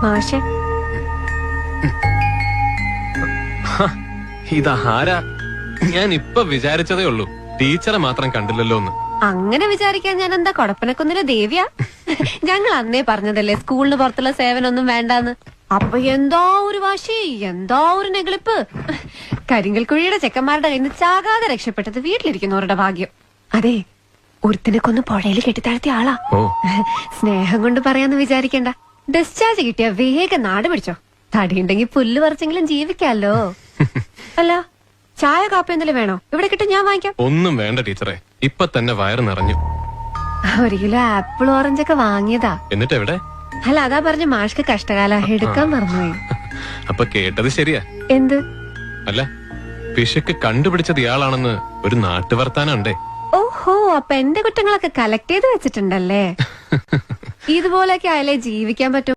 മാഷെ ഇതാരാ? ഞാൻ ഇപ്പൊ വിചാരിച്ചതേ ഉള്ളൂ, ടീച്ചറെ മാത്രം കണ്ടില്ലല്ലോ എന്ന്. അങ്ങനെ വിചാരിക്കാൻ ഞാൻ എന്താ കൊടപ്പനക്കുന്നിലെ ദേവിയാ? ഞങ്ങൾ അന്നേ പറഞ്ഞതല്ലേ സ്കൂളിന് പുറത്തുള്ള സേവനൊന്നും വേണ്ടാന്ന്. അപ്പൊ എന്താ ഒരു വാശി, എന്താ ഒരു നെഗളിപ്പ്. കരിങ്കൽ കുഴിയുടെ ചെക്കന്മാരുടെ കയ്യിൽ നിന്ന് ചാകാതെ രക്ഷപ്പെട്ടത് വീട്ടിലിരിക്കുന്നവരുടെ ഭാഗ്യം. അതെ, ഒരുത്തിനെ കൊന്ന് പുഴയിൽ കെട്ടിത്താഴ്ത്തിയ ആളാ. സ്നേഹം കൊണ്ട് പറയാന്ന് വിചാരിക്കണ്ട. ഡിസ്ചാർജ് കിട്ടിയ വേഗം നാട് പിടിച്ചോ. തടിയുണ്ടെങ്കിൽ പുല്ല് പറിച്ചെങ്കിലും ജീവിക്കാലോ. അല്ല, ചായ കാപ്പി എന്തെങ്കിലും വേണോ? ഇവിടെ കിട്ടും, ഞാൻ വാങ്ങിക്കാം. ഒന്നും വേണ്ട ടീച്ചറെ, ഇപ്പൊ തന്നെ വയറ് നിറഞ്ഞു. 1 കിലോ ആപ്പിൾ ഓറഞ്ചൊക്കെ വാങ്ങിയതാ. എന്നിട്ട് എവിടെ? അല്ല, അതാ പറഞ്ഞ മാഷ്ക്ക് കഷ്ടകാല എടുക്കാൻ മറന്നുപോയി. അപ്പൊ കേട്ടത് ശരിയാ? എന്ത്? അല്ല, പിശുക്ക് കണ്ടുപിടിച്ചത് ഇയാളാണെന്ന് ഒരു നാട്ടുവർത്താനുണ്ടേ. ഓഹോ, അപ്പൊ എന്റെ കുറ്റങ്ങളൊക്കെ കളക്ട് ചെയ്ത് വെച്ചിട്ടുണ്ടല്ലേ? ഇതുപോലൊക്കെ ആയാലേ ജീവിക്കാൻ പറ്റും.